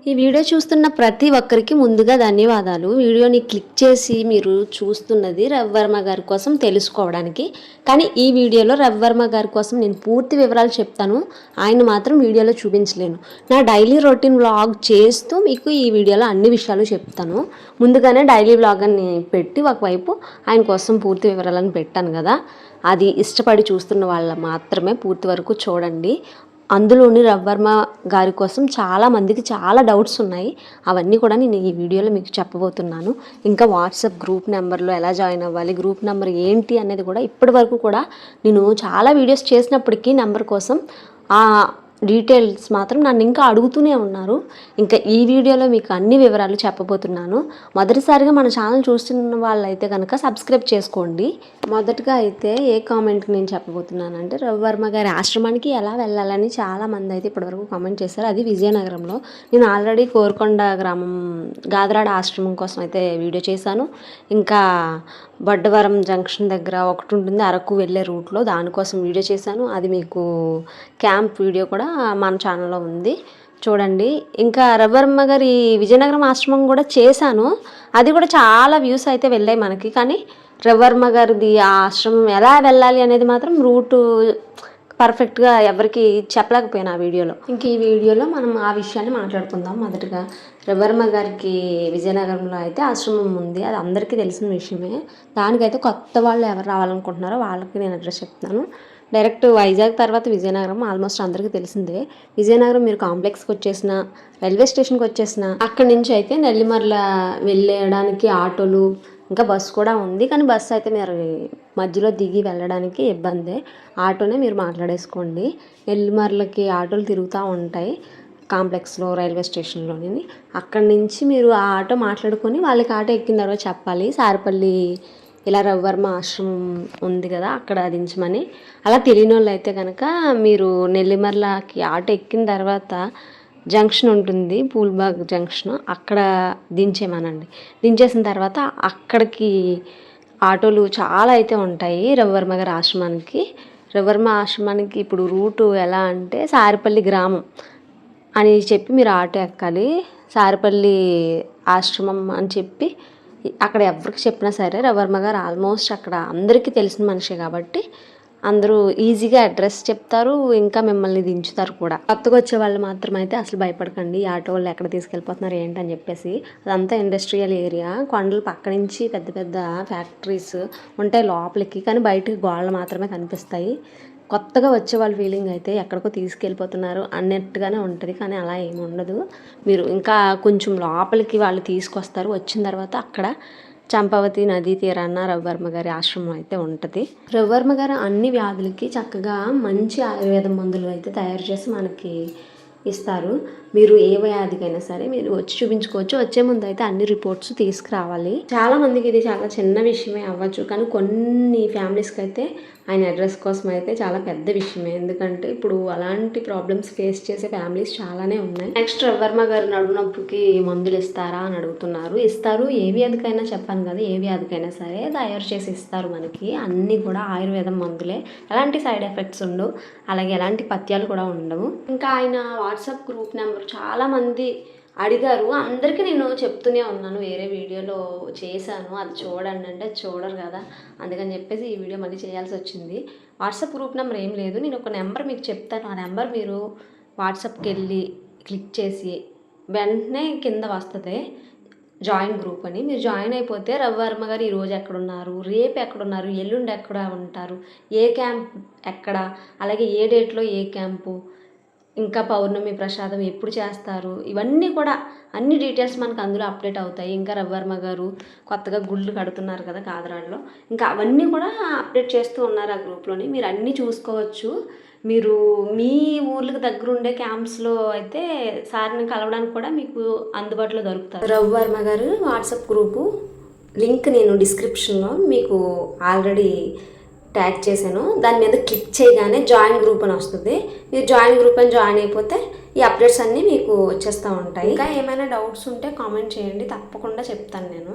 ఈ వీడియో చూస్తున్న ప్రతి ఒక్కరికి ముందుగా ధన్యవాదాలు. వీడియోని క్లిక్ చేసి మీరు చూస్తున్నది రవివర్మ గారి కోసం తెలుసుకోవడానికి. కానీ ఈ వీడియోలో రవివర్మ గారి కోసం నేను పూర్తి వివరాలు చెప్తాను. ఆయన మాత్రం వీడియోలో చూపించలేను. నా డైలీ రొటీన్ వ్లాగ్ చేస్తూ మీకు ఈ వీడియోలో అన్ని విషయాలు చెప్తాను. ముందుగానే డైలీ వ్లాగ్ అని పెట్టి ఒకవైపు ఆయన కోసం పూర్తి వివరాలను పెట్టాను కదా, అది ఇష్టపడి చూస్తున్న వాళ్ళ మాత్రమే పూర్తి వరకు చూడండి. అందులోని రవివర్మ గారి కోసం చాలామందికి చాలా డౌట్స్ ఉన్నాయి. అవన్నీ కూడా నేను ఈ వీడియోలో మీకు చెప్పబోతున్నాను. ఇంకా వాట్సాప్ గ్రూప్ నెంబర్లో ఎలా జాయిన్ అవ్వాలి, గ్రూప్ నెంబర్ ఏంటి అనేది కూడా ఇప్పటి వరకు కూడా నేను చాలా వీడియోస్ చేసినప్పటికీ నెంబర్ కోసం డీటెయిల్స్ మాత్రం నన్ను ఇంకా అడుగుతూనే ఉన్నారు. ఇంకా ఈ వీడియోలో మీకు అన్ని వివరాలు చెప్పబోతున్నాను. మొదటిసారిగా మన ఛానల్ చూస్తున్న వాళ్ళైతే కనుక సబ్స్క్రైబ్ చేసుకోండి. మొదటగా అయితే ఏ కామెంట్కి నేను చెప్పబోతున్నానంటే, రవివర్మ గారి ఆశ్రమానికి ఎలా వెళ్ళాలని చాలామంది అయితే ఇప్పటివరకు కామెంట్ చేశారు. అది విజయనగరంలో. నేను ఆల్రెడీ కోరుకొండ గ్రామం గాదరాడ ఆశ్రమం కోసం అయితే వీడియో చేశాను. ఇంకా బొడ్డవరం జంక్షన్ దగ్గర ఒకటి ఉంటుంది అరకు వెళ్ళే రూట్లో, దానికోసం వీడియో చేశాను. అది మీకు క్యాంప్ వీడియో కూడా మన ఛానల్లో ఉంది, చూడండి. ఇంకా రవివర్మ గారి విజయనగరం ఆశ్రమం కూడా చేశాను. అది కూడా చాలా వ్యూస్ అయితే వెళ్ళాయి మనకి. కానీ రవివర్మ గారిది ఆ ఆశ్రమం ఎలా వెళ్ళాలి అనేది మాత్రం రూటు పర్ఫెక్ట్గా ఎవరికి చెప్పలేకపోయాను ఆ వీడియోలో. ఇంక ఈ వీడియోలో మనం ఆ విషయాన్ని మాట్లాడుకుందాం. మొదటగా రవివర్మ గారికి విజయనగరంలో అయితే ఆశ్రమం ఉంది, అది అందరికీ తెలిసిన విషయమే. దానికైతే కొత్త వాళ్ళు ఎవరు రావాలనుకుంటున్నారో వాళ్ళకి నేను అడ్రస్ చెప్తాను. డైరెక్ట్ వైజాగ్ తర్వాత విజయనగరం ఆల్మోస్ట్ అందరికీ తెలిసిందే. విజయనగరం మీరు కాంప్లెక్స్కి వచ్చేసిన, రైల్వే స్టేషన్కి వచ్చేసిన, అక్కడి నుంచి అయితే నెల్లిమర్ల వెళ్ళడానికి ఆటోలు ఇంకా బస్సు కూడా ఉంది. కానీ బస్సు అయితే మీరు మధ్యలో దిగి వెళ్ళడానికి ఇబ్బందే. ఆటోనే మీరు మాట్లాడేసుకోండి. నెల్లిమర్లకి ఆటోలు తిరుగుతూ ఉంటాయి కాంప్లెక్స్లో, రైల్వే స్టేషన్లోని. అక్కడి నుంచి మీరు ఆ ఆటో మాట్లాడుకొని వాళ్ళకి ఆటో ఎక్కిన తర్వాత చెప్పాలి సారపల్లి ఇలా రవివర్మ ఆశ్రమం ఉంది కదా అక్కడ దించమని. అలా తెలియని వాళ్ళు అయితే కనుక మీరు నెల్లిమర్లకి ఆటో ఎక్కిన తర్వాత జంక్షన్ ఉంటుంది, పూల్బాగ్ జంక్షన్, అక్కడ దించేమనండి. దించేసిన తర్వాత అక్కడికి ఆటోలు చాలా అయితే ఉంటాయి రవివర్మ గారి ఆశ్రమానికి. రవివర్మ ఆశ్రమానికి ఇప్పుడు రూటు ఎలా అంటే, సారిపల్లి గ్రామం అని చెప్పి మీరు ఆటో ఎక్కాలి. సారిపల్లి ఆశ్రమం అని చెప్పి అక్కడ ఎవరికి చెప్పినా సరే, రవివర్మ గారు ఆల్మోస్ట్ అక్కడ అందరికీ తెలిసిన మనిషి కాబట్టి అందరూ ఈజీగా అడ్రస్ చెప్తారు, ఇంకా మిమ్మల్ని దించుతారు కూడా. కొత్తగా వచ్చే వాళ్ళు మాత్రం అయితే అసలు భయపడకండి, ఆటో వాళ్ళు ఎక్కడ తీసుకెళ్ళిపోతున్నారు ఏంటని చెప్పేసి. అదంతా ఇండస్ట్రియల్ ఏరియా, కొండలు పక్క నుంచి పెద్ద పెద్ద ఫ్యాక్టరీస్ ఉంటాయి లోపలికి, కానీ బయటకి గోడలు మాత్రమే కనిపిస్తాయి. కొత్తగా వచ్చే వాళ్ళ ఫీలింగ్ అయితే ఎక్కడికో తీసుకెళ్ళిపోతున్నారు అన్నట్టుగానే ఉంటుంది, కానీ అలా ఏమి ఉండదు. మీరు ఇంకా కొంచెం లోపలికి వాళ్ళు తీసుకొస్తారు. వచ్చిన తర్వాత అక్కడ చంపావతి నదీ తీరాన రవివర్మ గారి ఆశ్రమం అయితే ఉంటుంది. రవివర్మ గారు అన్ని వ్యాధులకి చక్కగా మంచి ఆయుర్వేద మందులు అయితే తయారు చేసి మనకి ఇస్తారు. మీరు ఏ వ్యాధికైనా సరే మీరు వచ్చి చూపించుకోవచ్చు. వచ్చే ముందు అయితే అన్ని రిపోర్ట్స్ తీసుకురావాలి. చాలా మందికి ఇది చాలా చిన్న విషయమే అవ్వచ్చు, కానీ కొన్ని ఫ్యామిలీస్కి అయితే ఆయన అడ్రస్ కోసం అయితే చాలా పెద్ద విషయమే. ఎందుకంటే ఇప్పుడు అలాంటి ప్రాబ్లమ్స్ ఫేస్ చేసే ఫ్యామిలీస్ చాలానే ఉన్నాయి. నెక్స్ట్ రవివర్మ గారు నడుము నొప్పికి మందులు ఇస్తారా అని అడుగుతున్నారు. ఇస్తారు. ఏ వ్యాధికైనా చెప్పాను కదా, ఏ వ్యాధికైనా సరే తయారు చేసి ఇస్తారు మనకి. అన్నీ కూడా ఆయుర్వేదం మందులే, ఎలాంటి సైడ్ ఎఫెక్ట్స్ ఉండవు, అలాగే ఎలాంటి పథ్యాలు కూడా ఉండవు. ఇంకా ఆయన వాట్సాప్ గ్రూప్ నెంబర్ చాలామంది అడిగారు. అందరికీ నేను చెప్తూనే ఉన్నాను, వేరే వీడియోలో చేశాను, అది చూడండి అంటే చూడరు కదా, అందుకని చెప్పేసి ఈ వీడియో మళ్ళీ చేయాల్సి వచ్చింది. వాట్సాప్ గ్రూప్ నెంబర్ ఏం లేదు, నేను ఒక నెంబర్ మీకు చెప్తాను. ఆ నెంబర్ మీరు వాట్సాప్కి వెళ్ళి క్లిక్ చేసి వెంటనే కింద వస్తుంది జాయిన్ గ్రూప్ అని. మీరు జాయిన్ అయిపోతే రవివర్మ గారు ఈరోజు ఎక్కడున్నారు, రేపు ఎక్కడున్నారు, ఎల్లుండి ఎక్కడ ఉంటారు, ఏ క్యాంప్ ఎక్కడ, అలాగే ఏ డేట్లో ఏ క్యాంపు, ఇంకా పౌర్ణమి ప్రసాదం ఎప్పుడు చేస్తారు, ఇవన్నీ కూడా అన్ని డీటెయిల్స్ మనకు అందులో అప్డేట్ అవుతాయి. ఇంకా రవివర్మ గారు కొత్తగా గుళ్ళు కడుతున్నారు కదా గాదరాడలో, ఇంకా అవన్నీ కూడా అప్డేట్ చేస్తూ ఉన్నారు ఆ గ్రూప్లోని. మీరు అన్నీ చూసుకోవచ్చు. మీరు మీ ఊర్లకు దగ్గర ఉండే క్యాంప్స్లో అయితే సార్ని కలవడానికి కూడా మీకు అందుబాటులో దొరుకుతారు. రవివర్మ గారు వాట్సాప్ గ్రూపు లింక్ నేను డిస్క్రిప్షన్లో మీకు ఆల్రెడీ ట్యాగ్ చేశాను. దాని మీద క్లిక్ చేయగానే జాయిన్ గ్రూప్ అని వస్తుంది. మీరు జాయిన్ గ్రూప్ అని జాయిన్ అయిపోతే ఈ అప్డేట్స్ అన్నీ మీకు వచ్చేస్తూ ఉంటాయి. ఇంకా ఏమైనా డౌట్స్ ఉంటే కామెంట్ చేయండి, తప్పకుండా చెప్తాను నేను.